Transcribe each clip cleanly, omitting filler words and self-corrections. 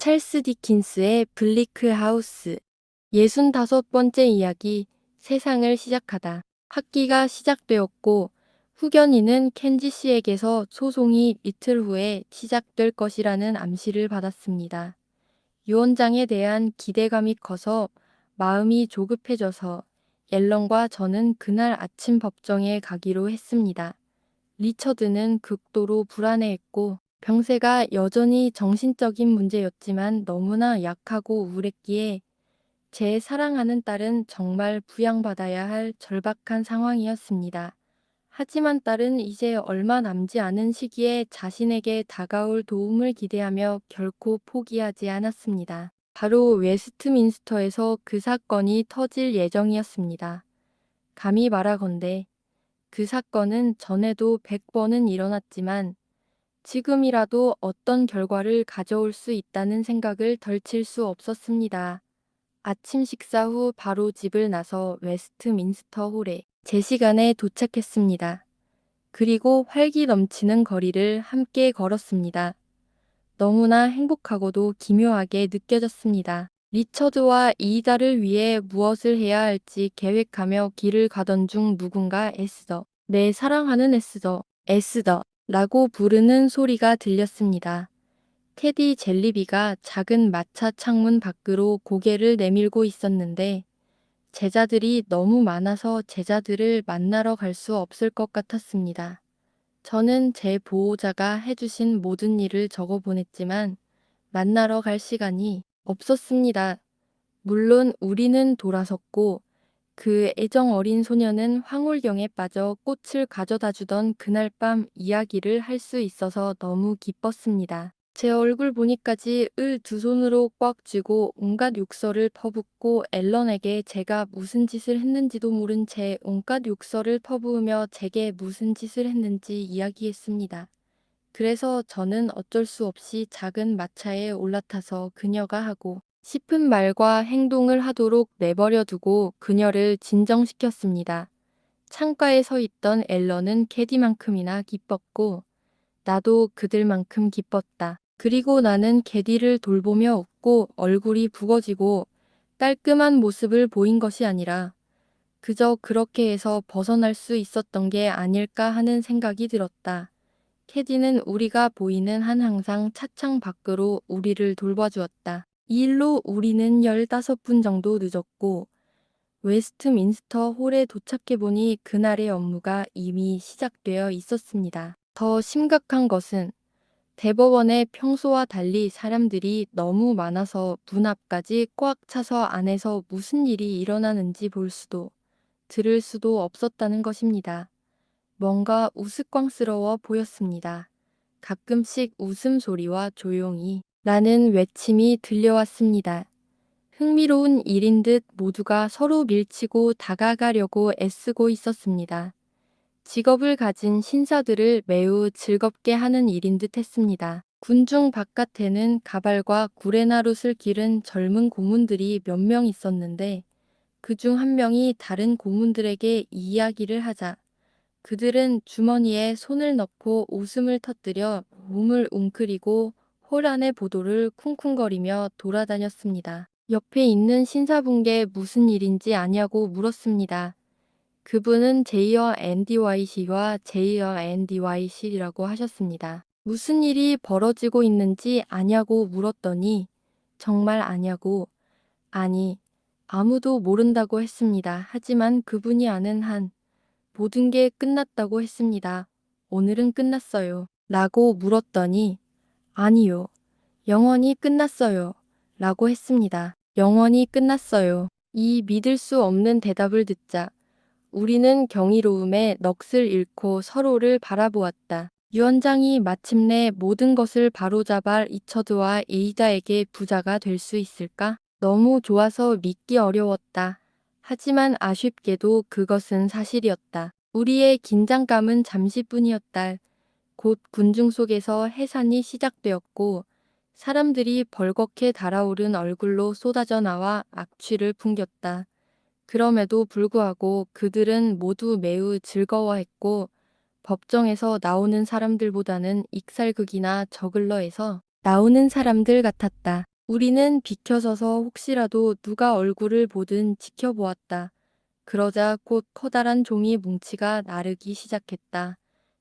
찰스 디킨스의 블리크 하우스 65번째 이야기 세상을 시작하다. 학기가 시작되었고 후견인은 켄지 씨에게서 소송이 이틀 후에 시작될 것이라는 암시를 받았습니다. 유언장에 대한 기대감이 커서 마음이 조급해져서 앨런과 저는 그날 아침 법정에 가기로 했습니다. 리처드는 극도로 불안해했고 병세가 여전히 정신적인 문제였지만 너무나 약하고 우울했기에 제 사랑하는 딸은 정말 부양받아야 할 절박한 상황이었습니다. 하지만 딸은 이제 얼마 남지 않은 시기에 자신에게 다가올 도움을 기대하며 결코 포기하지 않았습니다. 바로 웨스트민스터에서 그 사건이 터질 예정이었습니다. 감히 말하건대 그 사건은 전에도 100번은 일어났지만 지금이라도 어떤 결과를 가져올 수 있다는 생각을 덜칠 수 없었습니다. 아침 식사 후 바로 집을 나서 웨스트민스터 홀에 제 시간에 도착했습니다. 그리고 활기 넘치는 거리를 함께 걸었습니다. 너무나 행복하고도 기묘하게 느껴졌습니다. 리처드와 이이다를 위해 무엇을 해야 할지 계획하며 길을 가던 중 누군가 에스더, 내 사랑하는 에스더, 에스더 라고 부르는 소리가 들렸습니다. 테디 젤리비가 작은 마차 창문 밖으로 고개를 내밀고 있었는데 제자들이 너무 많아서 제자들을 만나러 갈 수 없을 것 같았습니다. 저는 제 보호자가 해주신 모든 일을 적어 보냈지만 만나러 갈 시간이 없었습니다. 물론 우리는 돌아섰고 그 애정 어린 소녀는 황홀경에 빠져 꽃을 가져다 주던 그날 밤 이야기를 할 수 있어서 너무 기뻤습니다. 제 얼굴 보니까지 을 두 손으로 꽉 쥐고 온갖 욕설을 퍼붓고 앨런에게 제가 무슨 짓을 했는지도 모른 채 온갖 욕설을 퍼부으며 제게 무슨 짓을 했는지 이야기했습니다. 그래서 저는 어쩔 수 없이 작은 마차에 올라타서 그녀가 하고 싶은 말과 행동을 하도록 내버려 두고 그녀를 진정시켰습니다. 창가에 서 있던 앨런은 캐디만큼이나 기뻤고 나도 그들만큼 기뻤다. 그리고 나는 캐디를 돌보며 웃고 얼굴이 붉어지고 깔끔한 모습을 보인 것이 아니라 그저 그렇게 해서 벗어날 수 있었던 게 아닐까 하는 생각이 들었다. 캐디는 우리가 보이는 한 항상 차창 밖으로 우리를 돌봐주었다. 이 일로 우리는 15분 정도 늦었고 웨스트민스터 홀에 도착해보니 그날의 업무가 이미 시작되어 있었습니다. 더 심각한 것은 대법원에 평소와 달리 사람들이 너무 많아서 문 앞까지 꽉 차서 안에서 무슨 일이 일어나는지 볼 수도 들을 수도 없었다는 것입니다. 뭔가 우스꽝스러워 보였습니다. 가끔씩 웃음소리와 조용히 라는 외침이 들려왔습니다. 흥미로운 일인 듯 모두가 서로 밀치고 다가가려고 애쓰고 있었습니다. 직업을 가진 신사들을 매우 즐겁게 하는 일인 듯 했습니다. 군중 바깥에는 가발과 구레나룻을 기른 젊은 고문들이 몇 명 있었는데 그중 한 명이 다른 고문들에게 이야기를 하자 그들은 주머니에 손을 넣고 웃음을 터뜨려 몸을 웅크리고 홀 안의 보도를 쿵쿵거리며 돌아다녔습니다. 옆에 있는 신사분께 무슨 일인지 아냐고 물었습니다. 그분은 제이어 앤디 와이시와 제이어 앤디 와이시라고 하셨습니다. 무슨 일이 벌어지고 있는지 아냐고 물었더니 정말 아냐고 아니 아무도 모른다고 했습니다. 하지만 그분이 아는 한 모든 게 끝났다고 했습니다. 오늘은 끝났어요. 라고 물었더니 아니요. 영원히 끝났어요. 라고 했습니다. 영원히 끝났어요. 이 믿을 수 없는 대답을 듣자 우리는 경이로움에 넋을 잃고 서로를 바라보았다. 유언장이 마침내 모든 것을 바로잡아 리처드와 에이다에게 부자가 될 수 있을까? 너무 좋아서 믿기 어려웠다. 하지만 아쉽게도 그것은 사실이었다. 우리의 긴장감은 잠시뿐이었다. 곧 군중 속에서 해산이 시작되었고 사람들이 벌겋게 달아오른 얼굴로 쏟아져 나와 악취를 풍겼다. 그럼에도 불구하고 그들은 모두 매우 즐거워했고 법정에서 나오는 사람들보다는 익살극이나 저글러에서 나오는 사람들 같았다. 우리는 비켜서서 혹시라도 누가 얼굴을 보든 지켜보았다. 그러자 곧 커다란 종이 뭉치가 나르기 시작했다.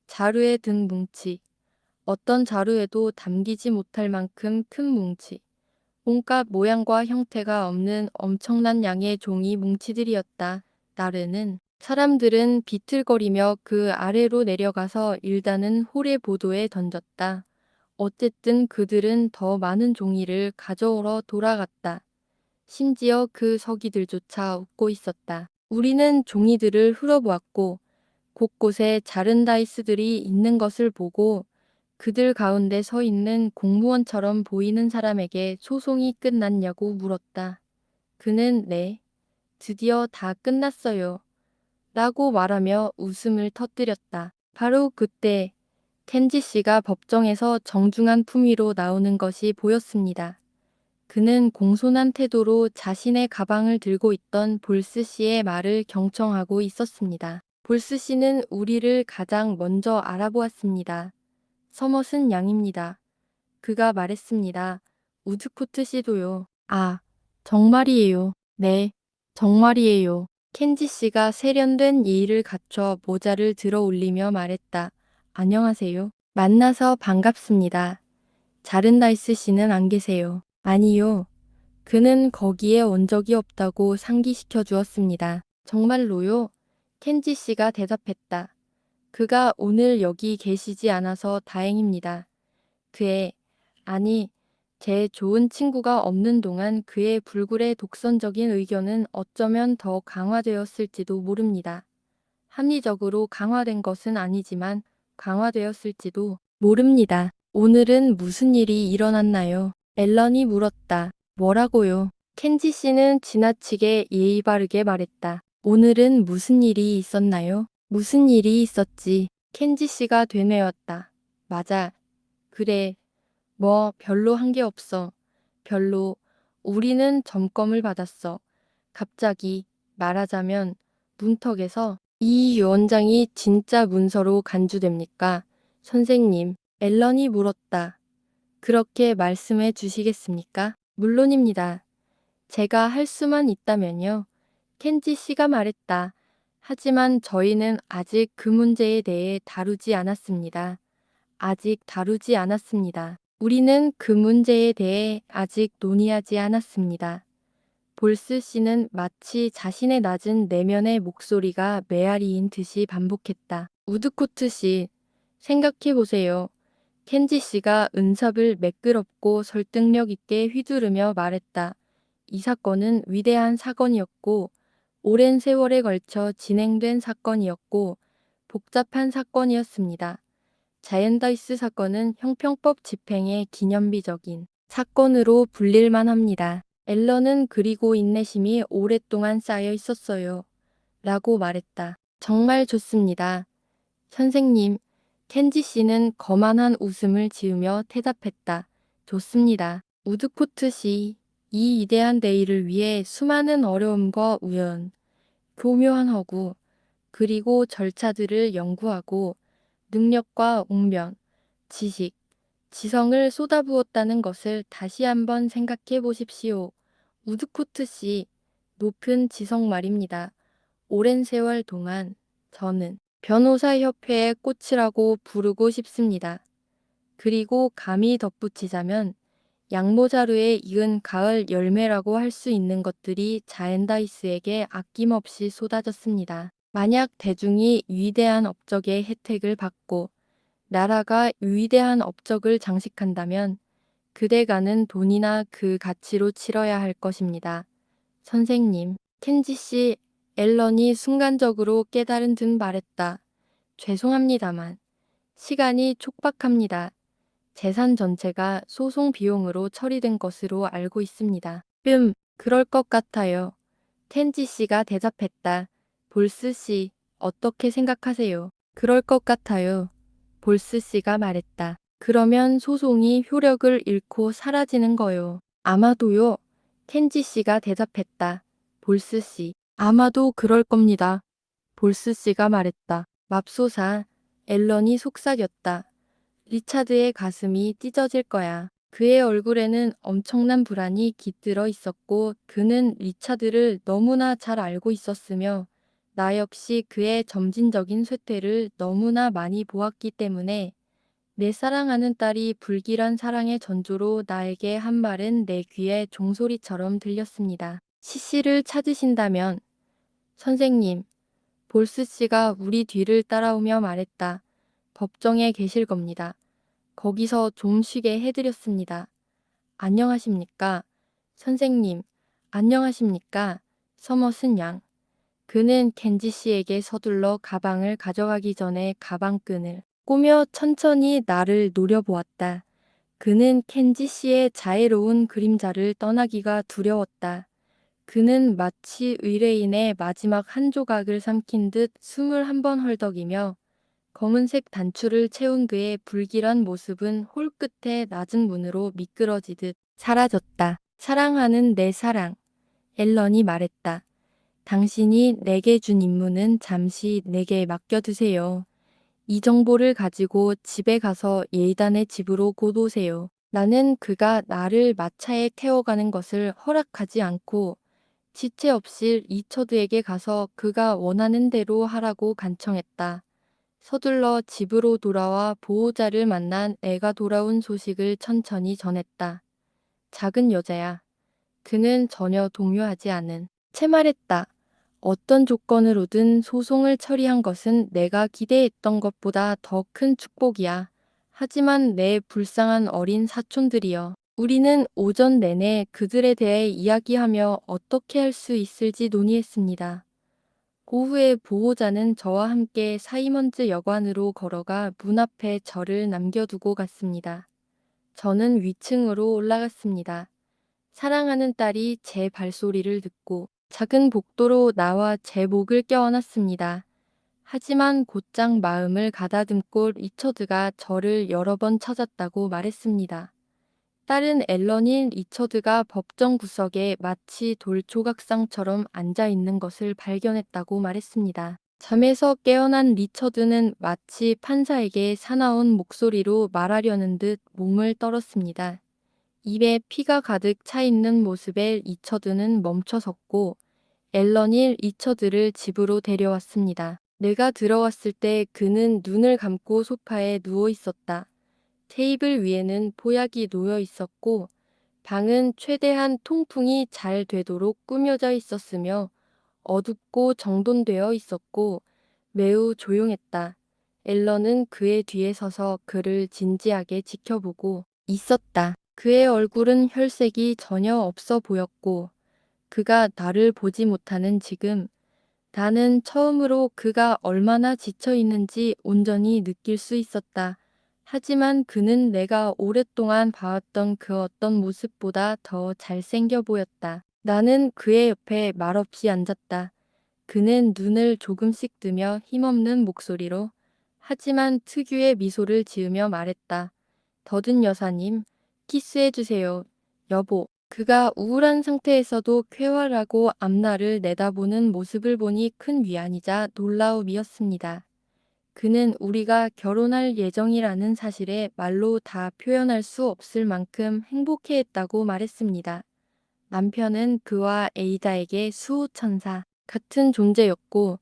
자루에 든 뭉치. 어떤 자루에도 담기지 못할 만큼 큰 뭉치. 온갖 모양과 형태가 없는 엄청난 양의 종이 뭉치들이었다. 나르는 사람들은 비틀거리며 그 아래로 내려가서 일단은 홀의 보도에 던졌다. 어쨌든 그들은 더 많은 종이를 가져오러 돌아갔다. 심지어 그 서기들조차 웃고 있었다. 우리는 종이들을 흘어보았고 곳곳에 자른 다이스들이 있는 것을 보고 그들 가운데 서 있는 공무원처럼 보이는 사람에게 소송이 끝났냐고 물었다. 그는 네, 드디어 다 끝났어요. 라고 말하며 웃음을 터뜨렸다. 바로 그때 켄지 씨가 법정에서 정중한 품위로 나오는 것이 보였습니다. 그는 공손한 태도로 자신의 가방을 들고 있던 볼스 씨의 말을 경청하고 있었습니다. 볼스 씨는 우리를 가장 먼저 알아보았습니다. 서머슨 양입니다. 그가 말했습니다. 우드코트 씨도요. 아, 정말이에요. 네, 정말이에요. 켄지 씨가 세련된 예의를 갖춰 모자를 들어 올리며 말했다. 안녕하세요. 만나서 반갑습니다. 자른다이스 씨는 안 계세요. 아니요. 그는 거기에 온 적이 없다고 상기시켜 주었습니다. 정말로요? 켄지 씨가 대답했다. 그가 오늘 여기 계시지 않아서 다행입니다. 그의, 아니, 제 좋은 친구가 없는 동안 그의 불굴의 독선적인 의견은 어쩌면 더 강화되었을지도 모릅니다. 합리적으로 강화된 것은 아니지만 강화되었을지도 모릅니다. 오늘은 무슨 일이 일어났나요? 앨런이 물었다. 뭐라고요? 켄지 씨는 지나치게 예의 바르게 말했다. 오늘은 무슨 일이 있었나요? 무슨 일이 있었지? 켄지 씨가 되뇌었다. 맞아. 그래. 뭐 별로 한 게 없어. 별로. 우리는 점검을 받았어. 갑자기 말하자면 문턱에서 이 원장이 진짜 문서로 간주됩니까? 선생님, 앨런이 물었다. 그렇게 말씀해 주시겠습니까? 물론입니다. 제가 할 수만 있다면요. 켄지 씨가 말했다. 하지만 저희는 아직 그 문제에 대해 다루지 않았습니다. 아직 다루지 않았습니다. 우리는 그 문제에 대해 아직 논의하지 않았습니다. 볼스 씨는 마치 자신의 낮은 내면의 목소리가 메아리인 듯이 반복했다. 우드코트 씨, 생각해 보세요. 켄지 씨가 은삽을 매끄럽고 설득력 있게 휘두르며 말했다. 이 사건은 위대한 사건이었고, 오랜 세월에 걸쳐 진행된 사건이었고, 복잡한 사건이었습니다. 자연다이스 사건은 형평법 집행의 기념비적인 사건으로 불릴만 합니다. 앨런은 그리고 인내심이 오랫동안 쌓여 있었어요. 라고 말했다. 정말 좋습니다. 선생님, 켄지 씨는 거만한 웃음을 지으며 대답했다. 좋습니다. 우드코트 씨, 이 위대한 데이를 위해 수많은 어려움과 우연, 교묘한 허구, 그리고 절차들을 연구하고 능력과 웅변, 지식, 지성을 쏟아부었다는 것을 다시 한번 생각해 보십시오. 우드코트 씨, 높은 지성 말입니다. 오랜 세월 동안 저는 변호사협회의 꽃이라고 부르고 싶습니다. 그리고 감히 덧붙이자면 양모자루에 익은 가을 열매라고 할 수 있는 것들이 자엔다이스에게 아낌없이 쏟아졌습니다. 만약 대중이 위대한 업적의 혜택을 받고 나라가 위대한 업적을 장식한다면 그대가는 돈이나 그 가치로 치러야 할 것입니다. 선생님, 켄지 씨, 앨런이 순간적으로 깨달은 듯 말했다. 죄송합니다만 시간이 촉박합니다. 재산 전체가 소송 비용으로 처리된 것으로 알고 있습니다. 그럴 것 같아요. 켄지 씨가 대답했다. 볼스 씨, 어떻게 생각하세요? 그럴 것 같아요. 볼스 씨가 말했다. 그러면 소송이 효력을 잃고 사라지는 거요. 아마도요. 켄지 씨가 대답했다. 볼스 씨, 아마도 그럴 겁니다. 볼스 씨가 말했다. 맙소사, 앨런이 속삭였다. 리차드의 가슴이 찢어질 거야. 그의 얼굴에는 엄청난 불안이 깃들어 있었고 그는 리차드를 너무나 잘 알고 있었으며 나 역시 그의 점진적인 쇠퇴를 너무나 많이 보았기 때문에 내 사랑하는 딸이 불길한 사랑의 전조로 나에게 한 말은 내 귀에 종소리처럼 들렸습니다. CC를 찾으신다면 선생님, 볼스 씨가 우리 뒤를 따라오며 말했다. 법정에 계실 겁니다. 거기서 좀 쉬게 해드렸습니다. 안녕하십니까? 선생님, 안녕하십니까? 서머슨 양. 그는 켄지 씨에게 서둘러 가방을 가져가기 전에 가방끈을 꼬며 천천히 나를 노려보았다. 그는 켄지 씨의 자애로운 그림자를 떠나기가 두려웠다. 그는 마치 의뢰인의 마지막 한 조각을 삼킨 듯 숨을 한 번 헐떡이며 검은색 단추를 채운 그의 불길한 모습은 홀 끝에 낮은 문으로 미끄러지듯 사라졌다. 사랑하는 내 사랑, 앨런이 말했다. 당신이 내게 준 임무는 잠시 내게 맡겨두세요. 이 정보를 가지고 집에 가서 예이단의 집으로 곧 오세요. 나는 그가 나를 마차에 태워가는 것을 허락하지 않고 지체 없이 리처드에게 가서 그가 원하는 대로 하라고 간청했다. 서둘러 집으로 돌아와 보호자를 만난 애가 돌아온 소식을 천천히 전했다. 작은 여자야. 그는 전혀 동요하지 않은 채 말했다. 어떤 조건으로든 소송을 처리한 것은 내가 기대했던 것보다 더 큰 축복이야. 하지만 내 불쌍한 어린 사촌들이여. 우리는 오전 내내 그들에 대해 이야기하며 어떻게 할 수 있을지 논의했습니다. 오후에 보호자는 저와 함께 사이먼즈 여관으로 걸어가 문 앞에 저를 남겨두고 갔습니다. 저는 위층으로 올라갔습니다. 사랑하는 딸이 제 발소리를 듣고 작은 복도로 나와 제 목을 껴안았습니다. 하지만 곧장 마음을 가다듬고 리처드가 저를 여러 번 찾았다고 말했습니다. 딸은 앨런인 리처드가 법정 구석에 마치 돌조각상처럼 앉아 있는 것을 발견했다고 말했습니다. 잠에서 깨어난 리처드는 마치 판사에게 사나운 목소리로 말하려는 듯 몸을 떨었습니다. 입에 피가 가득 차 있는 모습에 리처드는 멈춰섰고 앨런이 리처드를 집으로 데려왔습니다. 내가 들어왔을 때 그는 눈을 감고 소파에 누워 있었다. 테이블 위에는 보약이 놓여 있었고 방은 최대한 통풍이 잘 되도록 꾸며져 있었으며 어둡고 정돈되어 있었고 매우 조용했다. 앨런은 그의 뒤에 서서 그를 진지하게 지켜보고 있었다. 그의 얼굴은 혈색이 전혀 없어 보였고 그가 나를 보지 못하는 지금 나는 처음으로 그가 얼마나 지쳐 있는지 온전히 느낄 수 있었다. 하지만 그는 내가 오랫동안 봐왔던 그 어떤 모습보다 더 잘생겨 보였다. 나는 그의 옆에 말없이 앉았다. 그는 눈을 조금씩 뜨며 힘없는 목소리로 하지만 특유의 미소를 지으며 말했다. 더든 여사님, 키스해주세요. 여보. 그가 우울한 상태에서도 쾌활하고 앞날을 내다보는 모습을 보니 큰 위안이자 놀라움이었습니다. 그는 우리가 결혼할 예정이라는 사실에 말로 다 표현할 수 없을 만큼 행복해했다고 말했습니다. 남편은 그와 에이다에게 수호천사 같은 존재였고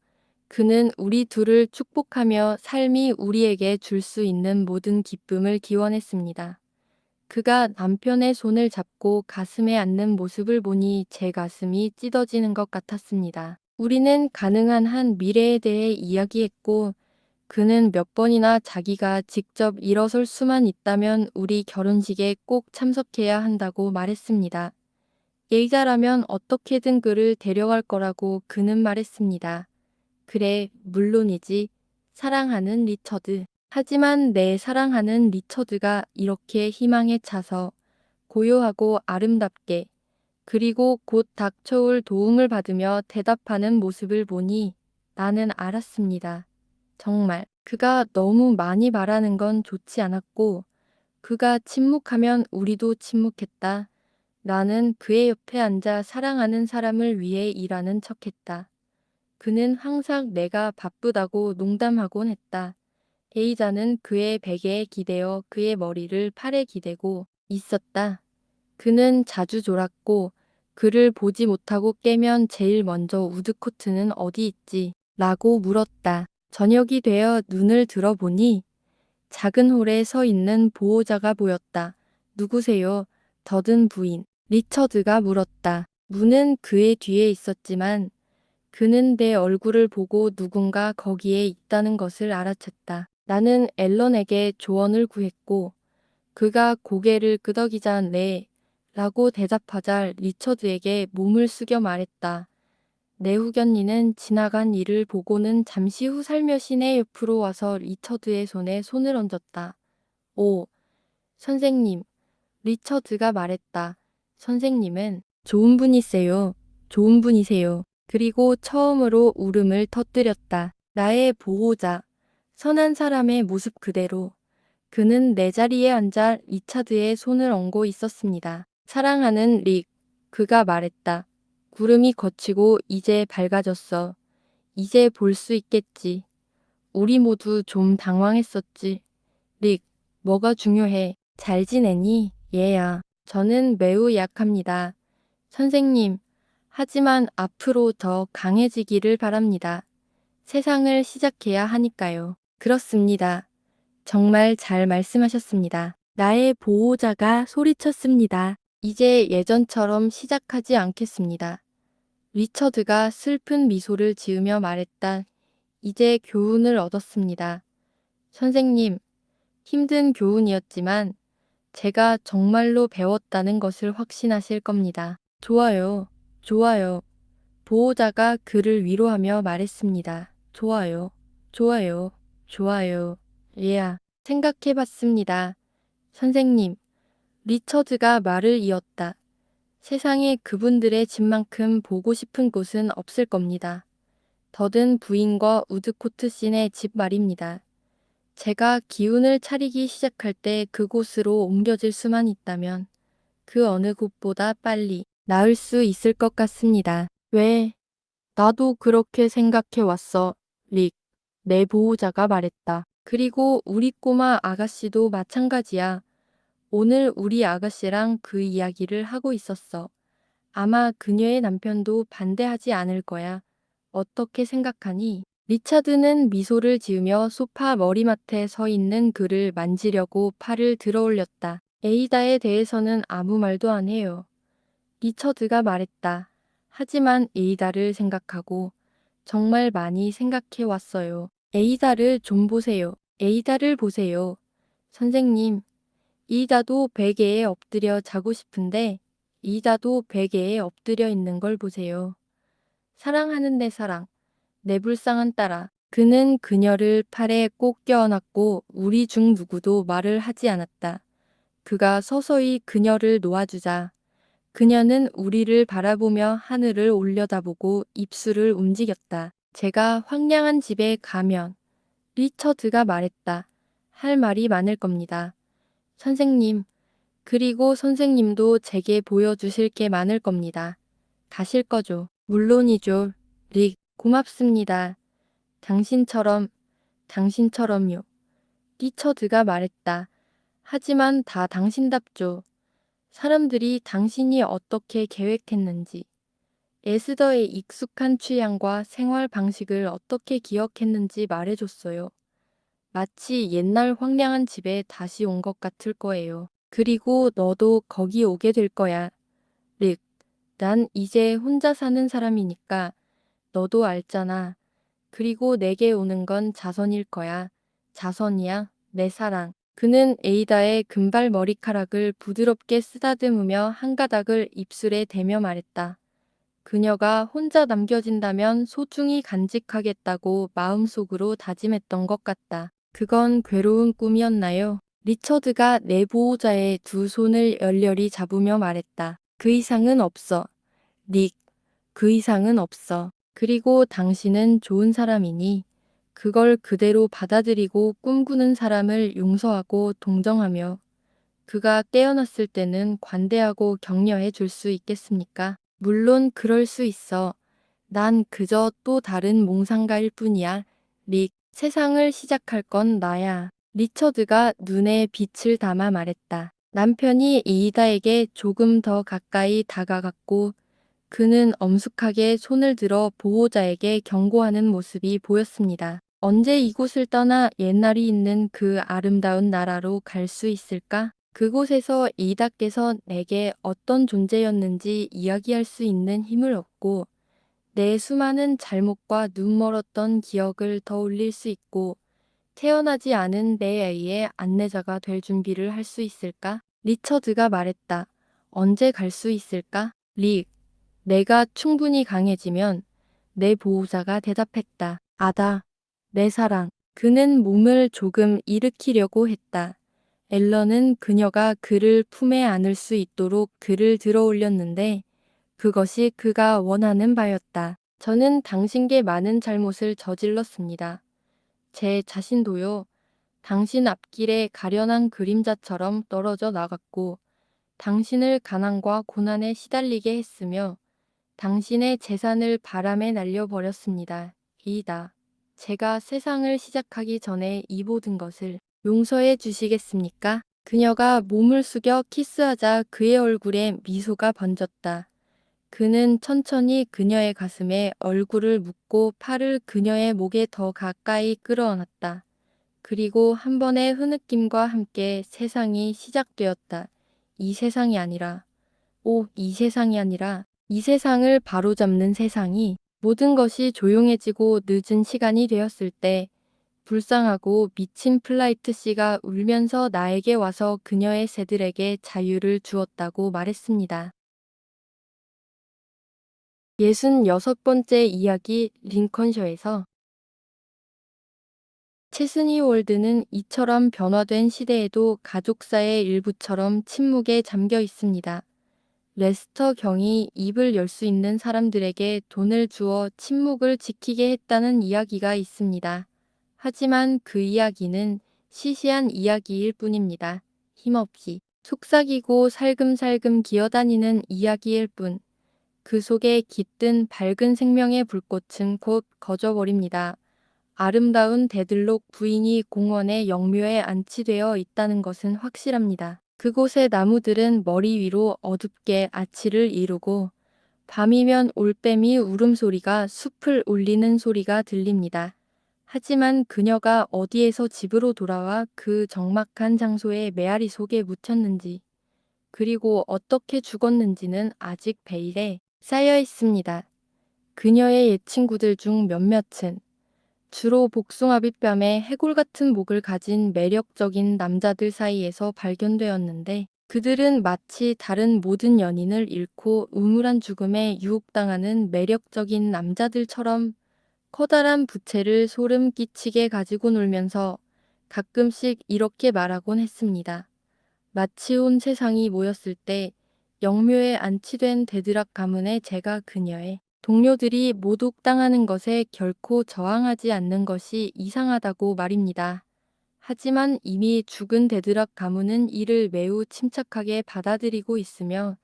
그는 우리 둘을 축복하며 삶이 우리에게 줄 수 있는 모든 기쁨을 기원했습니다. 그가 남편의 손을 잡고 가슴에 안는 모습을 보니 제 가슴이 찢어지는 것 같았습니다. 우리는 가능한 한 미래에 대해 이야기했고 그는 몇 번이나 자기가 직접 일어설 수만 있다면 우리 결혼식에 꼭 참석해야 한다고 말했습니다. 예의자라면 어떻게든 그를 데려갈 거라고 그는 말했습니다. 그래, 물론이지. 사랑하는 리처드. 하지만 내 사랑하는 리처드가 이렇게 희망에 차서 고요하고 아름답게 그리고 곧 닥쳐올 도움을 받으며 대답하는 모습을 보니 나는 알았습니다. 정말 그가 너무 많이 말하는 건 좋지 않았고 그가 침묵하면 우리도 침묵했다. 나는 그의 옆에 앉아 사랑하는 사람을 위해 일하는 척했다. 그는 항상 내가 바쁘다고 농담하곤 했다. 에이자는 그의 베개에 기대어 그의 머리를 팔에 기대고 있었다. 그는 자주 졸았고 그를 보지 못하고 깨면 제일 먼저 우드코트는 어디 있지? 라고 물었다. 저녁이 되어 눈을 들어보니 작은 홀에 서 있는 보호자가 보였다. 누구세요? 더든 부인. 리처드가 물었다. 문은 그의 뒤에 있었지만 그는 내 얼굴을 보고 누군가 거기에 있다는 것을 알아챘다. 나는 앨런에게 조언을 구했고 그가 고개를 끄덕이자 네 라고 대답하자 리처드에게 몸을 숙여 말했다. 내 후견인은 지나간 일을 보고는 잠시 후 살며시 내 옆으로 와서 리처드의 손에 손을 얹었다. 오, 선생님, 리처드가 말했다. 선생님은 좋은 분이세요. 좋은 분이세요. 그리고 처음으로 울음을 터뜨렸다. 나의 보호자, 선한 사람의 모습 그대로. 그는 내 자리에 앉아 리차드의 손을 얹고 있었습니다. 사랑하는 릭, 그가 말했다. 구름이 걷히고 이제 밝아졌어. 이제 볼 수 있겠지. 우리 모두 좀 당황했었지. 릭, 뭐가 중요해? 잘 지내니? 얘야. 저는 매우 약합니다. 선생님, 하지만 앞으로 더 강해지기를 바랍니다. 세상을 시작해야 하니까요. 그렇습니다. 정말 잘 말씀하셨습니다. 나의 보호자가 소리쳤습니다. 이제 예전처럼 시작하지 않겠습니다. 리처드가 슬픈 미소를 지으며 말했다. 이제 교훈을 얻었습니다. 선생님, 힘든 교훈이었지만 제가 정말로 배웠다는 것을 확신하실 겁니다. 좋아요. 좋아요. 보호자가 그를 위로하며 말했습니다. 좋아요. 좋아요. 좋아요. 얘야, 생각해봤습니다. 선생님, 리처드가 말을 이었다. 세상에 그분들의 집만큼 보고 싶은 곳은 없을 겁니다. 더든 부인과 우드코트 씬의 집 말입니다. 제가 기운을 차리기 시작할 때 그곳으로 옮겨질 수만 있다면 그 어느 곳보다 빨리 나을 수 있을 것 같습니다. 왜? 나도 그렇게 생각해 왔어, 릭. 내 보호자가 말했다. 그리고 우리 꼬마 아가씨도 마찬가지야. 오늘 우리 아가씨랑 그 이야기를 하고 있었어. 아마 그녀의 남편도 반대하지 않을 거야. 어떻게 생각하니? 리차드는 미소를 지으며 소파 머리맡에 서 있는 그를 만지려고 팔을 들어 올렸다. 에이다에 대해서는 아무 말도 안 해요. 리처드가 말했다. 하지만 에이다를 생각하고 정말 많이 생각해 왔어요. 에이다를 좀 보세요. 에이다를 보세요. 선생님, 이다도 베개에 엎드려 자고 싶은데 이다도 베개에 엎드려 있는 걸 보세요. 사랑하는 내 사랑, 내 불쌍한 딸아. 그는 그녀를 팔에 꼭 껴안았고 우리 중 누구도 말을 하지 않았다. 그가 서서히 그녀를 놓아주자 그녀는 우리를 바라보며 하늘을 올려다보고 입술을 움직였다. 제가 황량한 집에 가면 리처드가 말했다. 할 말이 많을 겁니다. 선생님, 그리고 선생님도 제게 보여주실 게 많을 겁니다. 가실 거죠? 물론이죠. 릭, 고맙습니다. 당신처럼, 당신처럼요. 리처드가 말했다. 하지만 다 당신답죠. 사람들이 당신이 어떻게 계획했는지, 에스더의 익숙한 취향과 생활 방식을 어떻게 기억했는지 말해줬어요. 마치 옛날 황량한 집에 다시 온 것 같을 거예요. 그리고 너도 거기 오게 될 거야. 릭, 난 이제 혼자 사는 사람이니까 너도 알잖아. 그리고 내게 오는 건 자선일 거야. 자선이야, 내 사랑. 그는 에이다의 금발 머리카락을 부드럽게 쓰다듬으며 한 가닥을 입술에 대며 말했다. 그녀가 혼자 남겨진다면 소중히 간직하겠다고 마음속으로 다짐했던 것 같다. 그건 괴로운 꿈이었나요? 리처드가 내 보호자의 두 손을 열렬히 잡으며 말했다. 그 이상은 없어. 닉, 그 이상은 없어. 그리고 당신은 좋은 사람이니 그걸 그대로 받아들이고 꿈꾸는 사람을 용서하고 동정하며 그가 깨어났을 때는 관대하고 격려해 줄 수 있겠습니까? 물론 그럴 수 있어. 난 그저 또 다른 몽상가일 뿐이야. 릭, 세상을 시작할 건 나야. 리처드가 눈에 빛을 담아 말했다. 남편이 이이다에게 조금 더 가까이 다가갔고 그는 엄숙하게 손을 들어 보호자에게 경고하는 모습이 보였습니다. 언제 이곳을 떠나 옛날이 있는 그 아름다운 나라로 갈 수 있을까? 그곳에서 이이다께서 내게 어떤 존재였는지 이야기할 수 있는 힘을 얻고 내 수많은 잘못과 눈멀었던 기억을 더 올릴 수 있고 태어나지 않은 내 아이의 안내자가 될 준비를 할 수 있을까? 리처드가 말했다. 언제 갈 수 있을까? 릭, 내가 충분히 강해지면 내 보호자가 대답했다. 아다, 내 사랑. 그는 몸을 조금 일으키려고 했다. 앨런은 그녀가 그를 품에 안을 수 있도록 그를 들어 올렸는데 그것이 그가 원하는 바였다. 저는 당신께 많은 잘못을 저질렀습니다. 제 자신도요. 당신 앞길에 가련한 그림자처럼 떨어져 나갔고 당신을 가난과 고난에 시달리게 했으며 당신의 재산을 바람에 날려버렸습니다. 이다. 제가 세상을 시작하기 전에 이 모든 것을 용서해 주시겠습니까? 그녀가 몸을 숙여 키스하자 그의 얼굴에 미소가 번졌다. 그는 천천히 그녀의 가슴에 얼굴을 묻고 팔을 그녀의 목에 더 가까이 끌어안았다. 그리고 한 번의 흐느낌과 함께 세상이 시작되었다. 이 세상이 아니라, 이 세상이 아니라, 이 세상을 바로잡는 세상이 모든 것이 조용해지고 늦은 시간이 되었을 때 불쌍하고 미친 플라이트 씨가 울면서 나에게 와서 그녀의 새들에게 자유를 주었다고 말했습니다. 66번째 이야기 링컨셔에서 체스니 월드는 이처럼 변화된 시대에도 가족사의 일부처럼 침묵에 잠겨 있습니다. 레스터 경이 입을 열 수 있는 사람들에게 돈을 주어 침묵을 지키게 했다는 이야기가 있습니다. 하지만 그 이야기는 시시한 이야기일 뿐입니다. 힘없이 속삭이고 살금살금 기어다니는 이야기일 뿐. 그 속에 깃든 밝은 생명의 불꽃은 곧 꺼져버립니다. 아름다운 데들록 부인이 공원의 영묘에 안치되어 있다는 것은 확실합니다. 그곳의 나무들은 머리 위로 어둡게 아치를 이루고 밤이면 올빼미 울음소리가 숲을 울리는 소리가 들립니다. 하지만 그녀가 어디에서 집으로 돌아와 그 적막한 장소의 메아리 속에 묻혔는지 그리고 어떻게 죽었는지는 아직 베일에 쌓여 있습니다. 그녀의 옛 친구들 중 몇몇은 주로 복숭아빛뺨에 해골 같은 목을 가진 매력적인 남자들 사이에서 발견되었는데 그들은 마치 다른 모든 연인을 잃고 우물한 죽음에 유혹당하는 매력적인 남자들처럼 커다란 부채를 소름 끼치게 가지고 놀면서 가끔씩 이렇게 말하곤 했습니다. 마치 온 세상이 모였을 때 영묘에 안치된 데드락 가문의 제가 그녀의 동료들이 모독당하는 것에 결코 저항하지 않는 것이 이상하다고 말입니다. 하지만 이미 죽은 데드락 가문은 이를 매우 침착하게 받아들이고 있으며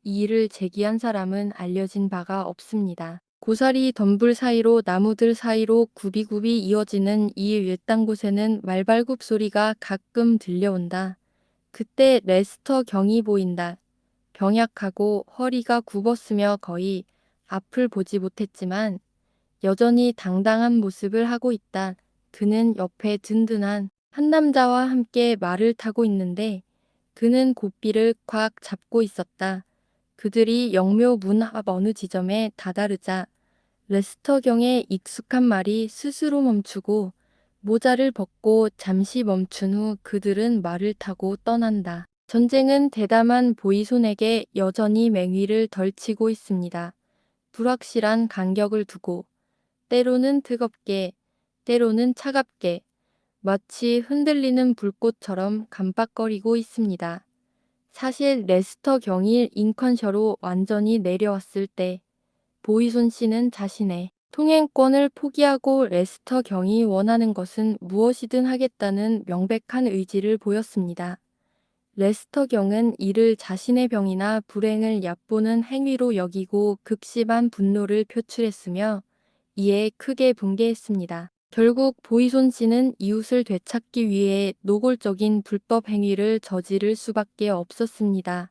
이 일을 제기한 사람은 알려진 바가 없습니다. 고사리 덤불 사이로 나무들 사이로 굽이굽이 이어지는 이 외딴 곳에는 말발굽 소리가 가끔 들려온다. 그때 레스터 경이 보인다. 병약하고 허리가 굽었으며 거의 앞을 보지 못했지만 여전히 당당한 모습을 하고 있다. 그는 옆에 든든한 한 남자와 함께 말을 타고 있는데 그는 고삐를 꽉 잡고 있었다. 그들이 영묘 문 앞 어느 지점에 다다르자 레스터 경의 익숙한 말이 스스로 멈추고 모자를 벗고 잠시 멈춘 후 그들은 말을 타고 떠난다. 전쟁은 대담한 보이손에게 여전히 맹위를 덜치고 있습니다. 불확실한 간격을 두고 때로는 뜨겁게 때로는 차갑게 마치 흔들리는 불꽃처럼 깜빡거리고 있습니다. 사실 레스터 경이 잉컨셔로 완전히 내려왔을 때 보이손 씨는 자신의 통행권을 포기하고 레스터 경이 원하는 것은 무엇이든 하겠다는 명백한 의지를 보였습니다. 레스터 경은 이를 자신의 병이나 불행을 얕보는 행위로 여기고 극심한 분노를 표출했으며 이에 크게 분개했습니다. 결국 보이손 씨는 이웃을 되찾기 위해 노골적인 불법 행위를 저지를 수밖에 없었습니다.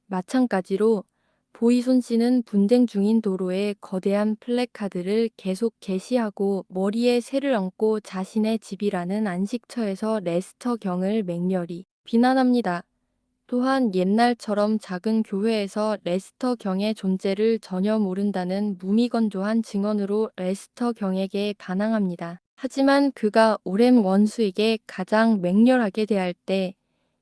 마찬가지로 보이손 씨는 분쟁 중인 도로에 거대한 플래카드를 계속 게시하고 머리에 새를 얹고 자신의 집이라는 안식처에서 레스터 경을 맹렬히 비난합니다. 또한 옛날처럼 작은 교회에서 레스터 경의 존재를 전혀 모른다는 무미건조한 증언으로 레스터 경에게 반항합니다. 하지만 그가 오랜 원수에게 가장 맹렬하게 대할 때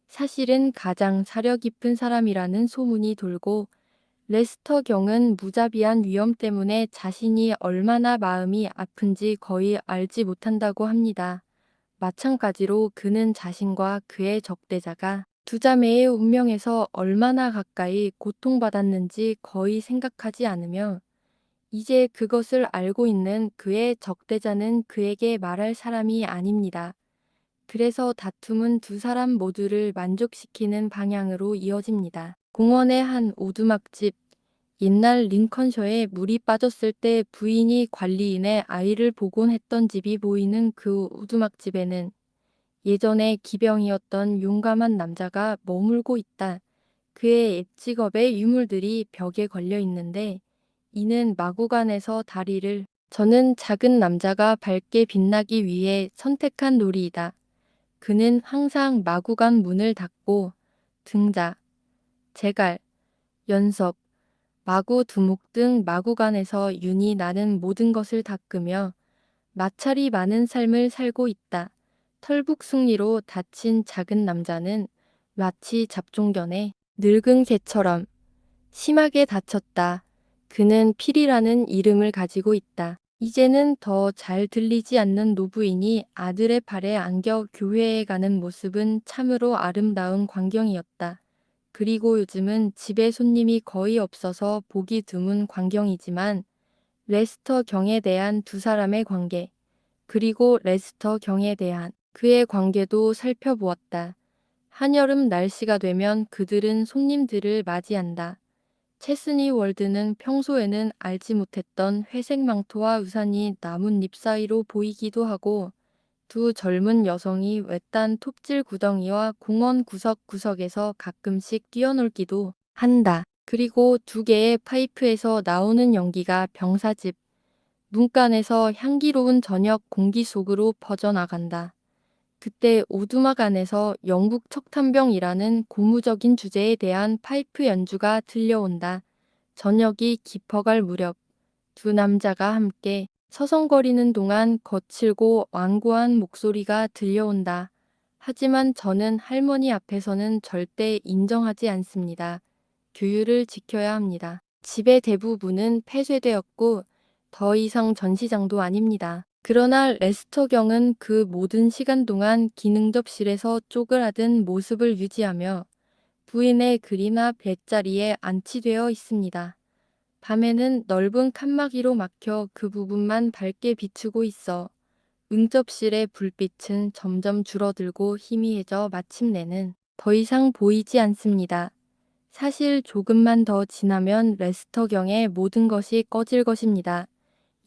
사실은 가장 사려 깊은 사람이라는 소문이 돌고 레스터 경은 무자비한 위험 때문에 자신이 얼마나 마음이 아픈지 거의 알지 못한다고 합니다. 마찬가지로 그는 자신과 그의 적대자가 두 자매의 운명에서 얼마나 가까이 고통받았는지 거의 생각하지 않으며 이제 그것을 알고 있는 그의 적대자는 그에게 말할 사람이 아닙니다. 그래서 다툼은 두 사람 모두를 만족시키는 방향으로 이어집니다. 공원의 한 오두막집. 옛날 링컨셔에 물이 빠졌을 때 부인이 관리인의 아이를 보곤 했던 집이 보이는 그 오두막집에는 예전에 기병이었던 용감한 남자가 머물고 있다. 그의 옛 직업의 유물들이 벽에 걸려 있는데 이는 마구간에서 다리를 저는 작은 남자가 밝게 빛나기 위해 선택한 놀이이다. 그는 항상 마구간 문을 닫고 등자, 제갈, 연석, 마구 두목 등 마구간에서 윤이 나는 모든 것을 닦으며 마찰이 많은 삶을 살고 있다. 털북숭이로 다친 작은 남자는 마치 잡종견의 늙은 개처럼 심하게 다쳤다. 그는 필이라는 이름을 가지고 있다. 이제는 더 잘 들리지 않는 노부인이 아들의 팔에 안겨 교회에 가는 모습은 참으로 아름다운 광경이었다. 그리고 요즘은 집에 손님이 거의 없어서 보기 드문 광경이지만 레스터 경에 대한 두 사람의 관계, 그리고 레스터 경에 대한 그의 관계도 살펴보았다. 한여름 날씨가 되면 그들은 손님들을 맞이한다. 체스니 월드는 평소에는 알지 못했던 회색 망토와 우산이 나뭇잎 사이로 보이기도 하고 두 젊은 여성이 외딴 톱질 구덩이와 공원 구석구석에서 가끔씩 뛰어놀기도 한다. 그리고 두 개의 파이프에서 나오는 연기가 병사집 문간에서 향기로운 저녁 공기 속으로 퍼져나간다. 그때 오두막 안에서 영국 척탄병이라는 고무적인 주제에 대한 파이프 연주가 들려온다. 저녁이 깊어갈 무렵 두 남자가 함께 서성거리는 동안 거칠고 완고한 목소리가 들려온다. 하지만 저는 할머니 앞에서는 절대 인정하지 않습니다. 규율을 지켜야 합니다. 집의 대부분은 폐쇄되었고 더 이상 전시장도 아닙니다. 그러나 레스터 경은 그 모든 시간 동안 기능접실에서 쪼그라든 모습을 유지하며 부인의 글이나 볏자리에 안치되어 있습니다. 밤에는 넓은 칸막이로 막혀 그 부분만 밝게 비추고 있어 응접실의 불빛은 점점 줄어들고 희미해져 마침내는 더 이상 보이지 않습니다. 사실 조금만 더 지나면 레스터 경의 모든 것이 꺼질 것입니다.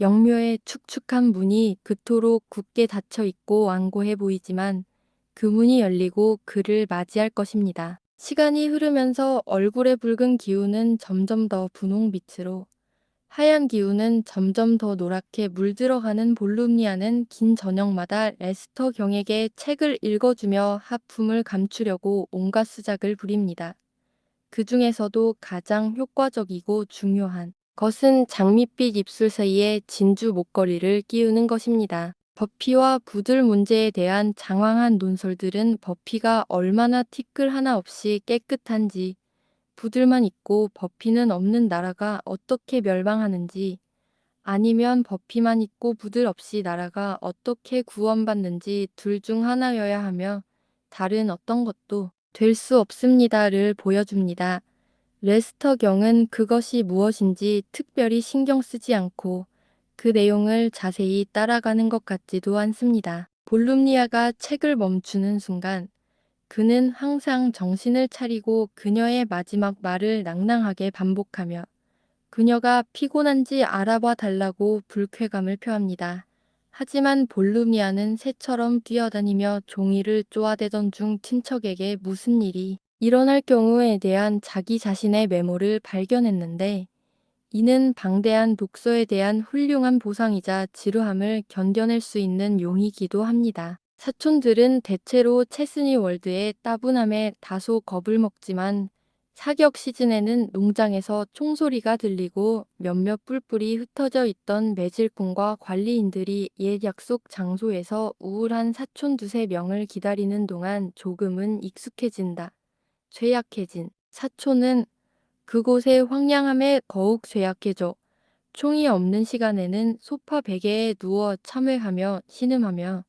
영묘의 축축한 문이 그토록 굳게 닫혀 있고 완고해 보이지만 그 문이 열리고 그를 맞이할 것입니다. 시간이 흐르면서 얼굴의 붉은 기운은 점점 더 분홍빛으로 하얀 기운은 점점 더 노랗게 물들어가는 볼룸니아는 긴 저녁마다 레스터 경에게 책을 읽어주며 하품을 감추려고 온갖 수작을 부립니다. 그 중에서도 가장 효과적이고 중요한 것은 장밋빛 입술 사이에 진주 목걸이를 끼우는 것입니다. 버피와 부들 문제에 대한 장황한 논설들은 버피가 얼마나 티끌 하나 없이 깨끗한지, 부들만 있고 버피는 없는 나라가 어떻게 멸망하는지, 아니면 버피만 있고 부들 없이 나라가 어떻게 구원받는지 둘 중 하나여야 하며 다른 어떤 것도 될 수 없습니다를 보여줍니다. 레스터 경은 그것이 무엇인지 특별히 신경 쓰지 않고 그 내용을 자세히 따라가는 것 같지도 않습니다. 볼룸니아가 책을 멈추는 순간 그는 항상 정신을 차리고 그녀의 마지막 말을 낭낭하게 반복하며 그녀가 피곤한지 알아봐 달라고 불쾌감을 표합니다. 하지만 볼루미아는 새처럼 뛰어다니며 종이를 쪼아대던 중 친척에게 무슨 일이 일어날 경우에 대한 자기 자신의 메모를 발견했는데, 이는 방대한 독서에 대한 훌륭한 보상이자 지루함을 견뎌낼 수 있는 용이기도 합니다. 사촌들은 대체로 체스니 월드의 따분함에 다소 겁을 먹지만, 사격 시즌에는 농장에서 총소리가 들리고 몇몇 뿔뿔이 흩어져 있던 매질꾼과 관리인들이 옛 약속 장소에서 우울한 사촌 두세 명을 기다리는 동안 조금은 익숙해진다. 쇠약해진 사촌은 그곳의 황량함에 더욱 쇠약해져 총이 없는 시간에는 소파 베개에 누워 참회하며 신음하며,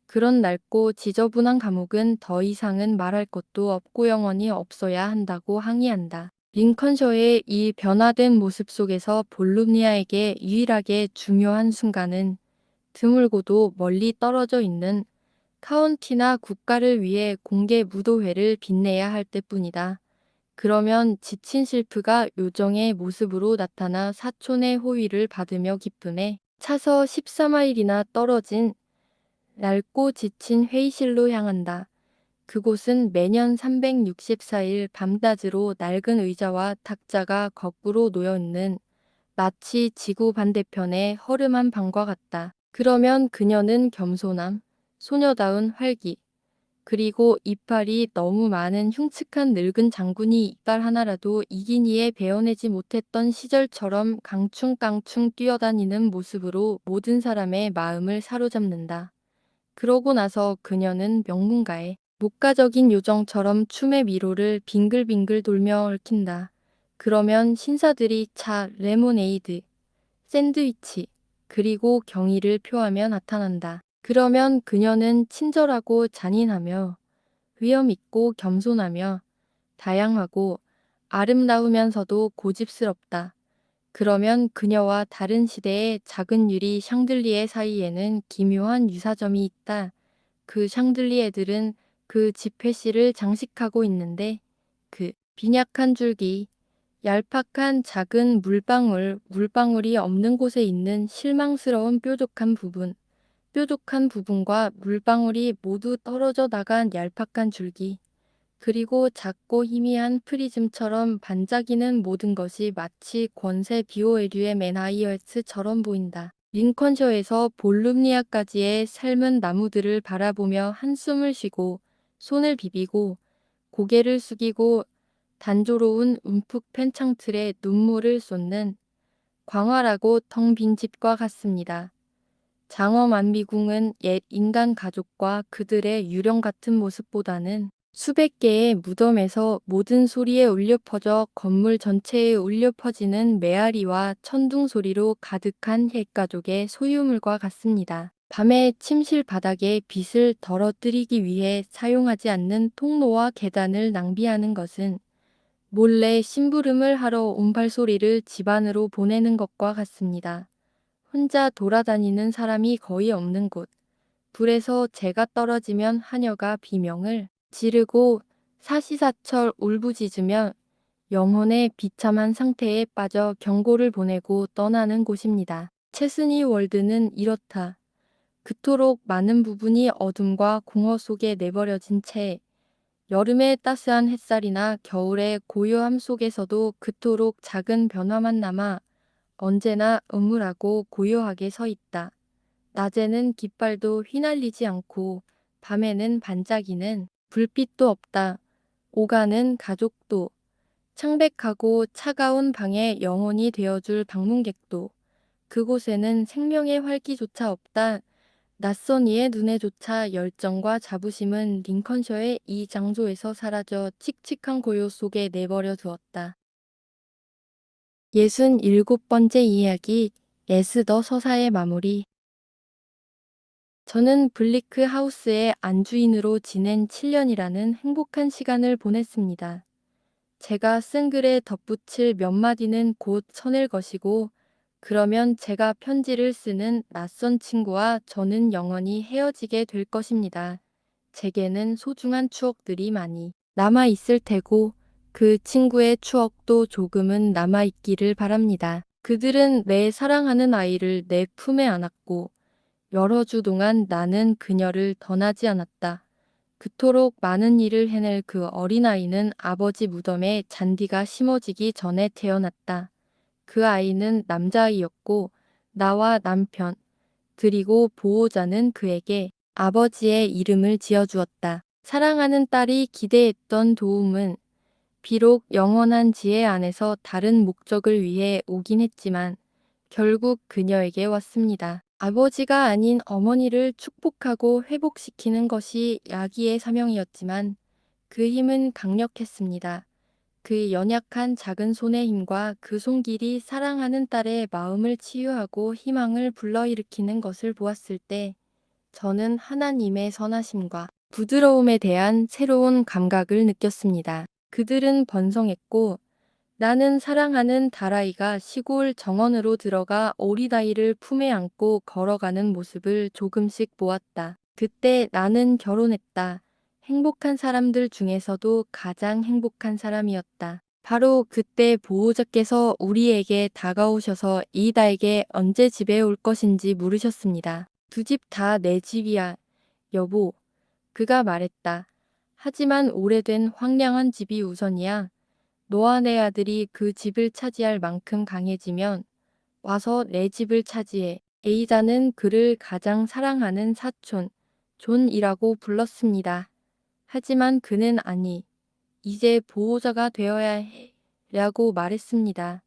그런 낡고 지저분한 감옥은 더 이상은 말할 것도 없고 영원히 없어야 한다고 항의한다. 링컨셔의 이 변화된 모습 속에서 볼루니아에게 유일하게 중요한 순간은 드물고도 멀리 떨어져 있는 카운티나 국가를 위해 공개 무도회를 빛내야 할 때뿐이다. 그러면 지친 실프가 요정의 모습으로 나타나 사촌의 호위를 받으며 기쁨에 차서 14마일이나 떨어진 낡고 지친 회의실로 향한다. 그곳은 매년 364일 밤낮으로 낡은 의자와 탁자가 거꾸로 놓여있는 마치 지구 반대편의 허름한 방과 같다. 그러면 그녀는 겸손함, 소녀다운 활기, 그리고 이빨이 너무 많은 흉측한 늙은 장군이 이빨 하나라도 이긴 이에 베어내지 못했던 시절처럼 강충강충 뛰어다니는 모습으로 모든 사람의 마음을 사로잡는다. 그러고 나서 그녀는 명문가의 목가적인 요정처럼 춤의 미로를 빙글빙글 돌며 얽힌다. 그러면 신사들이 차, 레모네이드, 샌드위치, 그리고 경의를 표하며 나타난다. 그러면 그녀는 친절하고 잔인하며 위엄있고 겸손하며 다양하고 아름다우면서도 고집스럽다. 그러면 그녀와 다른 시대의 작은 유리 샹들리에 사이에는 기묘한 유사점이 있다. 그 샹들리에들은 그 지폐실을 장식하고 있는데, 그 빈약한 줄기, 얄팍한 작은 물방울이 없는 곳에 있는 실망스러운 뾰족한 부분과 물방울이 모두 떨어져 나간 얄팍한 줄기, 그리고 작고 희미한 프리즘처럼 반짝이는 모든 것이 마치 권세 비오에류의 맨하이어스처럼 보인다. 링컨셔에서 볼룸리아까지의 삶은 나무들을 바라보며 한숨을 쉬고 손을 비비고 고개를 숙이고 단조로운 움푹 팬 창틀에 눈물을 쏟는 광활하고 텅 빈 집과 같습니다. 장엄한 미궁은 옛 인간 가족과 그들의 유령 같은 모습보다는 수백 개의 무덤에서 모든 소리에 울려 퍼져 건물 전체에 울려 퍼지는 메아리와 천둥 소리로 가득한 햇가족의 소유물과 같습니다. 밤에 침실 바닥에 빛을 덜어뜨리기 위해 사용하지 않는 통로와 계단을 낭비하는 것은 몰래 심부름을 하러 온 발소리를 집 안으로 보내는 것과 같습니다. 혼자 돌아다니는 사람이 거의 없는 곳. 불에서 재가 떨어지면 하녀가 비명을 지르고 사시사철 울부짖으며 영혼의 비참한 상태에 빠져 경고를 보내고 떠나는 곳입니다. 체스니 월드는 이렇다. 그토록 많은 부분이 어둠과 공허 속에 내버려진 채 여름의 따스한 햇살이나 겨울의 고요함 속에서도 그토록 작은 변화만 남아 언제나 음울하고 고요하게 서 있다. 낮에는 깃발도 휘날리지 않고 밤에는 반짝이는 불빛도 없다. 오가는 가족도 창백하고 차가운 방에 영혼이 되어줄 방문객도 그곳에는 생명의 활기조차 없다. 낯선 이의 눈에조차 열정과 자부심은 링컨셔의 이 장소에서 사라져 칙칙한 고요 속에 내버려 두었다. 67번째 이야기, 에스더 서사의 마무리. 저는 블리크 하우스의 안주인으로 지낸 7년이라는 행복한 시간을 보냈습니다. 제가 쓴 글에 덧붙일 몇 마디는 곧 써낼 것이고, 그러면 제가 편지를 쓰는 낯선 친구와 저는 영원히 헤어지게 될 것입니다. 제게는 소중한 추억들이 많이 남아 있을 테고, 그 친구의 추억도 조금은 남아 있기를 바랍니다. 그들은 내 사랑하는 아이를 내 품에 안았고, 여러 주 동안 나는 그녀를 떠나지 않았다. 그토록 많은 일을 해낼 그 어린아이는 아버지 무덤에 잔디가 심어지기 전에 태어났다. 그 아이는 남자아이였고 나와 남편, 그리고 보호자는 그에게 아버지의 이름을 지어주었다. 사랑하는 딸이 기대했던 도움은 비록 영원한 지혜 안에서 다른 목적을 위해 오긴 했지만 결국 그녀에게 왔습니다. 아버지가 아닌 어머니를 축복하고 회복시키는 것이 야기의 사명이었지만 그 힘은 강력했습니다. 그 연약한 작은 손의 힘과 그 손길이 사랑하는 딸의 마음을 치유하고 희망을 불러일으키는 것을 보았을 때 저는 하나님의 선하심과 부드러움에 대한 새로운 감각을 느꼈습니다. 그들은 번성했고 나는 사랑하는 다라이가 시골 정원으로 들어가 오리다이를 품에 안고 걸어가는 모습을 조금씩 보았다. 그때 나는 결혼했다. 행복한 사람들 중에서도 가장 행복한 사람이었다. 바로 그때 보호자께서 우리에게 다가오셔서 이다에게 언제 집에 올 것인지 물으셨습니다. 두 집 다 내 집이야, 여보. 그가 말했다. 하지만 오래된 황량한 집이 우선이야. 너와 내 아들이 그 집을 차지할 만큼 강해지면 와서 내 집을 차지해. 에이다는 그를 가장 사랑하는 사촌, 존이라고 불렀습니다. 하지만 그는 아니, 이제 보호자가 되어야 해. 라고 말했습니다.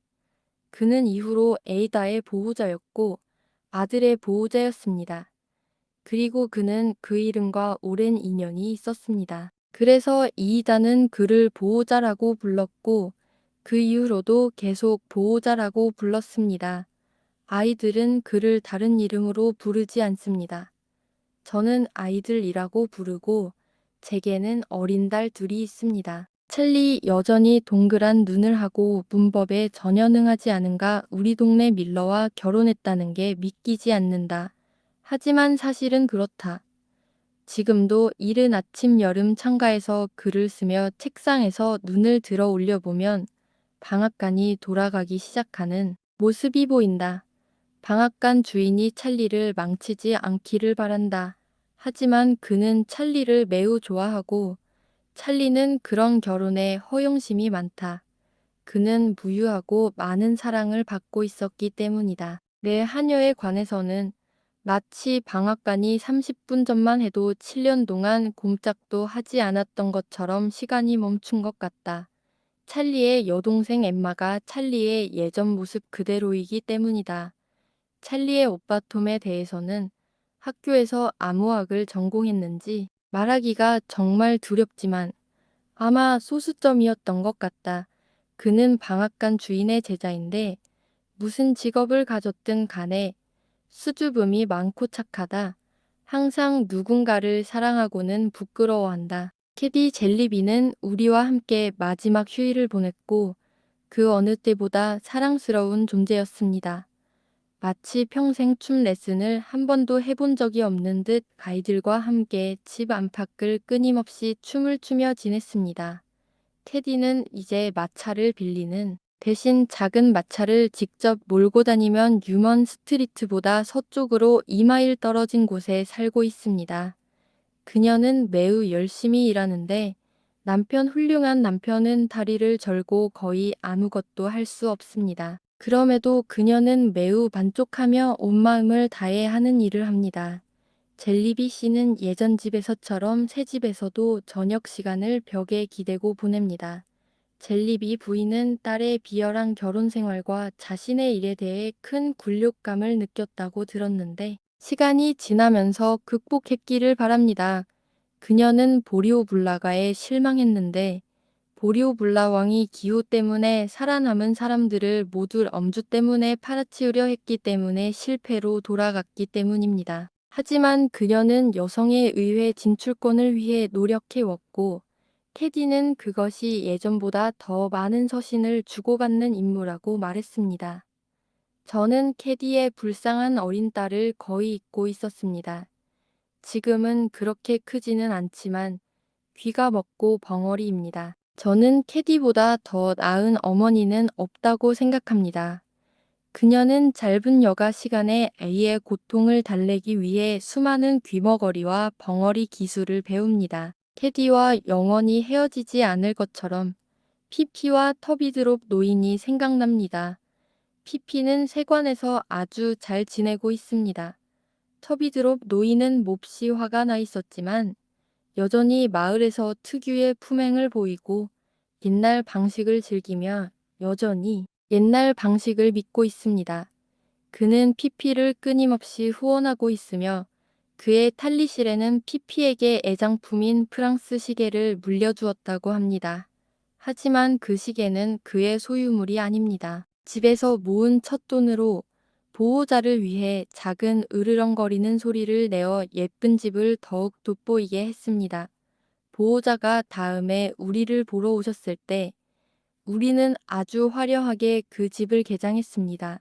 그는 이후로 에이다의 보호자였고 아들의 보호자였습니다. 그리고 그는 그 이름과 오랜 인연이 있었습니다. 그래서 이이다는 그를 보호자라고 불렀고 그 이후로도 계속 보호자라고 불렀습니다. 아이들은 그를 다른 이름으로 부르지 않습니다. 저는 아이들이라고 부르고 제게는 어린 달 둘이 있습니다. 찰리 여전히 동그란 눈을 하고 문법에 전혀 능하지 않은가 우리 동네 밀러와 결혼했다는 게 믿기지 않는다. 하지만 사실은 그렇다. 지금도 이른 아침 여름 창가에서 글을 쓰며 책상에서 눈을 들어 올려보면 방앗간이 돌아가기 시작하는 모습이 보인다. 방앗간 주인이 찰리를 망치지 않기를 바란다. 하지만 그는 찰리를 매우 좋아하고 찰리는 그런 결혼에 허용심이 많다. 그는 부유하고 많은 사랑을 받고 있었기 때문이다. 내 하녀에 관해서는 마치 방앗간이 30분 전만 해도 7년 동안 꼼짝도 하지 않았던 것처럼 시간이 멈춘 것 같다. 찰리의 여동생 엠마가 찰리의 예전 모습 그대로이기 때문이다. 찰리의 오빠 톰에 대해서는 학교에서 암호학을 전공했는지 말하기가 정말 두렵지만 아마 소수점이었던 것 같다. 그는 방앗간 주인의 제자인데 무슨 직업을 가졌든 간에 수줍음이 많고 착하다. 항상 누군가를 사랑하고는 부끄러워한다. 캐디 젤리비는 우리와 함께 마지막 휴일을 보냈고 그 어느 때보다 사랑스러운 존재였습니다. 마치 평생 춤 레슨을 한 번도 해본 적이 없는 듯 가이들과 함께 집 안팎을 끊임없이 춤을 추며 지냈습니다. 테디는 이제 마차를 빌리는 대신 작은 마차를 직접 몰고 다니면 유먼 스트리트보다 서쪽으로 2마일 떨어진 곳에 살고 있습니다. 그녀는 매우 열심히 일하는데 훌륭한 남편은 다리를 절고 거의 아무것도 할 수 없습니다. 그럼에도 그녀는 매우 만족하며 온 마음을 다해 하는 일을 합니다. 젤리비 씨는 예전 집에서처럼 새 집에서도 저녁 시간을 벽에 기대고 보냅니다. 젤리비 부인은 딸의 비열한 결혼 생활과 자신의 일에 대해 큰 굴욕감을 느꼈다고 들었는데 시간이 지나면서 극복했기를 바랍니다. 그녀는 보리오블라가에 실망했는데 보리오블라 왕이 기후 때문에 살아남은 사람들을 모두 엄주 때문에 팔아치우려 했기 때문에 실패로 돌아갔기 때문입니다. 하지만 그녀는 여성의 의회 진출권을 위해 노력해왔고 테디는 그것이 예전보다 더 많은 서신을 주고받는 임무라고 말했습니다. 저는 캐디의 불쌍한 어린 딸을 거의 잊고 있었습니다. 지금은 그렇게 크지는 않지만 귀가 먹고 벙어리입니다. 저는 캐디보다 더 나은 어머니는 없다고 생각합니다. 그녀는 짧은 여가 시간에 A의 고통을 달래기 위해 수많은 귀머거리와 벙어리 기술을 배웁니다. 캐디와 영원히 헤어지지 않을 것처럼 피피와 터비드롭 노인이 생각납니다. 피피는 세관에서 아주 잘 지내고 있습니다. 터비드롭 노인은 몹시 화가 나 있었지만 여전히 마을에서 특유의 품행을 보이고 옛날 방식을 즐기며 여전히 옛날 방식을 믿고 있습니다. 그는 피피를 끊임없이 후원하고 있으며 그의 탈의실에는 피피에게 애장품인 프랑스 시계를 물려주었다고 합니다. 하지만 그 시계는 그의 소유물이 아닙니다. 집에서 모은 첫 돈으로 보호자를 위해 작은 으르렁거리는 소리를 내어 예쁜 집을 더욱 돋보이게 했습니다. 보호자가 다음에 우리를 보러 오셨을 때 우리는 아주 화려하게 그 집을 개장했습니다.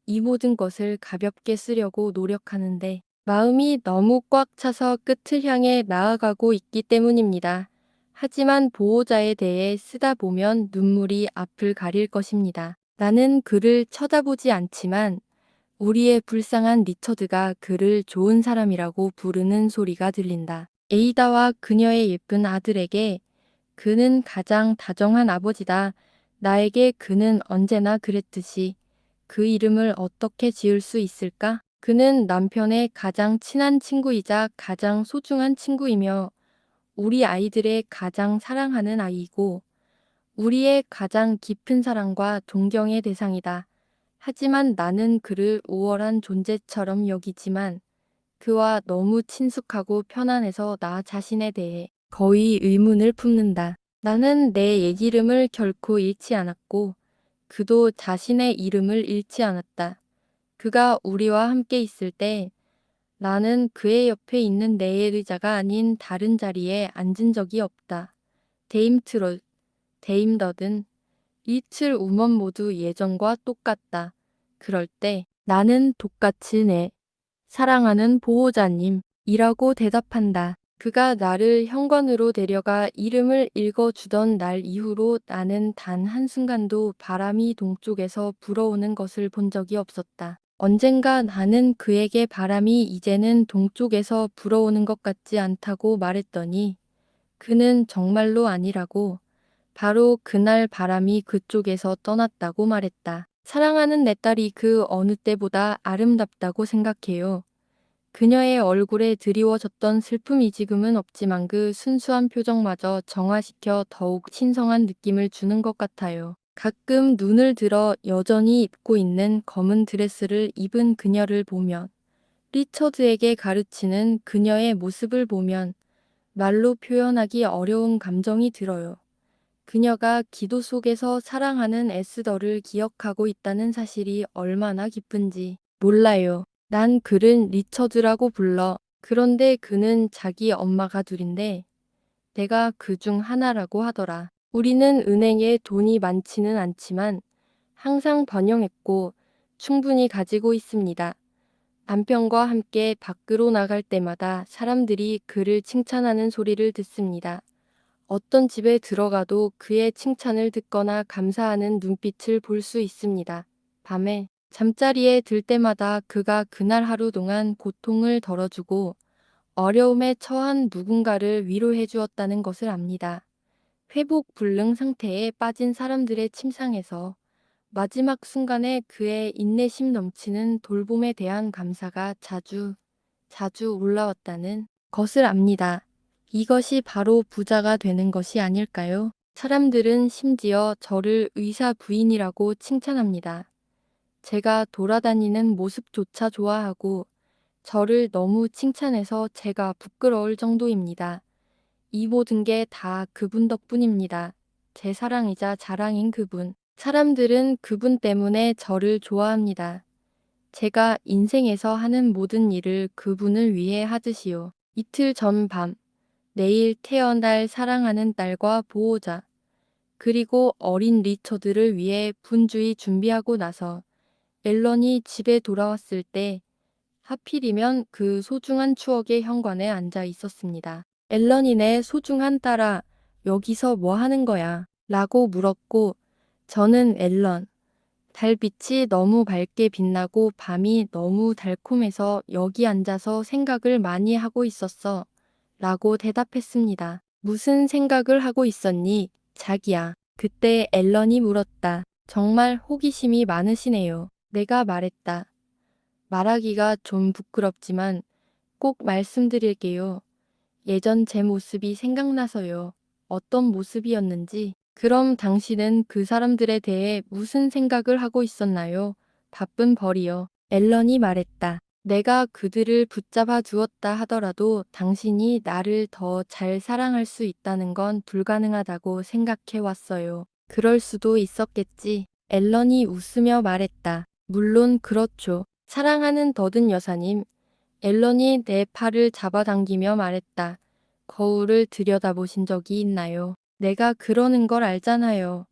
이 모든 것을 가볍게 쓰려고 노력하는데 마음이 너무 꽉 차서 끝을 향해 나아가고 있기 때문입니다. 하지만 보호자에 대해 쓰다 보면 눈물이 앞을 가릴 것입니다. 나는 그를 쳐다보지 않지만 우리의 불쌍한 리처드가 그를 좋은 사람이라고 부르는 소리가 들린다. 에이다와 그녀의 예쁜 아들에게 그는 가장 다정한 아버지다. 나에게 그는 언제나 그랬듯이 그 이름을 어떻게 지을 수 있을까? 그는 남편의 가장 친한 친구이자 가장 소중한 친구이며 우리 아이들의 가장 사랑하는 아이이고 우리의 가장 깊은 사랑과 존경의 대상이다. 하지만 나는 그를 우월한 존재처럼 여기지만 그와 너무 친숙하고 편안해서 나 자신에 대해 거의 의문을 품는다. 나는 내 옛 이름을 결코 잃지 않았고 그도 자신의 이름을 잃지 않았다. 그가 우리와 함께 있을 때 나는 그의 옆에 있는 내 의자가 아닌 다른 자리에 앉은 적이 없다. 데임 트롯, 데임 더든, 리틀 우먼 모두 예전과 똑같다. 그럴 때 나는 똑같이 내 사랑하는 보호자님이라고 대답한다. 그가 나를 현관으로 데려가 이름을 읽어주던 날 이후로 나는 단 한순간도 바람이 동쪽에서 불어오는 것을 본 적이 없었다. 언젠가 나는 그에게 바람이 이제는 동쪽에서 불어오는 것 같지 않다고 말했더니 그는 정말로 아니라고 바로 그날 바람이 그쪽에서 떠났다고 말했다. 사랑하는 내 딸이 그 어느 때보다 아름답다고 생각해요. 그녀의 얼굴에 드리워졌던 슬픔이 지금은 없지만 그 순수한 표정마저 정화시켜 더욱 신성한 느낌을 주는 것 같아요. 가끔 눈을 들어 여전히 입고 있는 검은 드레스를 입은 그녀를 보면 리처드에게 가르치는 그녀의 모습을 보면 말로 표현하기 어려운 감정이 들어요. 그녀가 기도 속에서 사랑하는 에스더를 기억하고 있다는 사실이 얼마나 기쁜지 몰라요. 난 그를 리처드라고 불러. 그런데 그는 자기 엄마가 둘인데 내가 그 중 하나라고 하더라. 우리는 은행에 돈이 많지는 않지만 항상 번영했고 충분히 가지고 있습니다. 남편과 함께 밖으로 나갈 때마다 사람들이 그를 칭찬하는 소리를 듣습니다. 어떤 집에 들어가도 그의 칭찬을 듣거나 감사하는 눈빛을 볼 수 있습니다. 밤에 잠자리에 들 때마다 그가 그날 하루 동안 고통을 덜어주고 어려움에 처한 누군가를 위로해 주었다는 것을 압니다. 회복 불능 상태에 빠진 사람들의 침상에서 마지막 순간에 그의 인내심 넘치는 돌봄에 대한 감사가 자주 올라왔다는 것을 압니다. 이것이 바로 부자가 되는 것이 아닐까요? 사람들은 심지어 저를 의사 부인이라고 칭찬합니다. 제가 돌아다니는 모습조차 좋아하고 저를 너무 칭찬해서 제가 부끄러울 정도입니다. 이 모든 게 다 그분 덕분입니다. 제 사랑이자 자랑인 그분. 사람들은 그분 때문에 저를 좋아합니다. 제가 인생에서 하는 모든 일을 그분을 위해 하듯이요. 이틀 전 밤, 내일 태어날 사랑하는 딸과 보호자, 그리고 어린 리처드를 위해 분주히 준비하고 나서 앨런이 집에 돌아왔을 때 하필이면 그 소중한 추억의 현관에 앉아 있었습니다. 앨런이 내 소중한 딸아, 여기서 뭐 하는 거야? 라고 물었고 저는 앨런, 달빛이 너무 밝게 빛나고 밤이 너무 달콤해서 여기 앉아서 생각을 많이 하고 있었어. 라고 대답했습니다. 무슨 생각을 하고 있었니, 자기야? 그때 앨런이 물었다. 정말 호기심이 많으시네요. 내가 말했다. 말하기가 좀 부끄럽지만 꼭 말씀드릴게요. 예전 제 모습이 생각나서요. 어떤 모습이었는지. 그럼 당신은 그 사람들에 대해 무슨 생각을 하고 있었나요? 바쁜 벌이요. 앨런이 말했다. 내가 그들을 붙잡아 두었다 하더라도 당신이 나를 더 잘 사랑할 수 있다는 건 불가능하다고 생각해 왔어요. 그럴 수도 있었겠지. 앨런이 웃으며 말했다. 물론 그렇죠. 사랑하는 더든 여사님. 앨런이 내 팔을 잡아당기며 말했다. 거울을 들여다보신 적이 있나요? 내가 그러는 걸 알잖아요.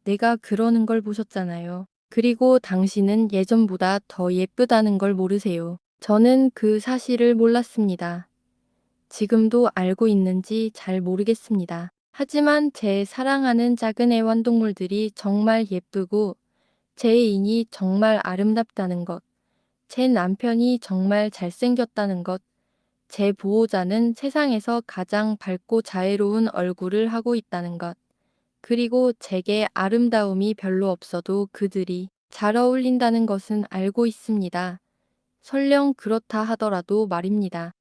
내가 그러는 걸 보셨잖아요. 그리고 당신은 예전보다 더 예쁘다는 걸 모르세요. 저는 그 사실을 몰랐습니다. 지금도 알고 있는지 잘 모르겠습니다. 하지만 제 사랑하는 작은 애완동물들이 정말 예쁘고 제 인이 정말 아름답다는 것, 제 남편이 정말 잘생겼다는 것, 제 보호자는 세상에서 가장 밝고 자애로운 얼굴을 하고 있다는 것, 그리고 제게 아름다움이 별로 없어도 그들이 잘 어울린다는 것은 알고 있습니다. 설령 그렇다 하더라도 말입니다.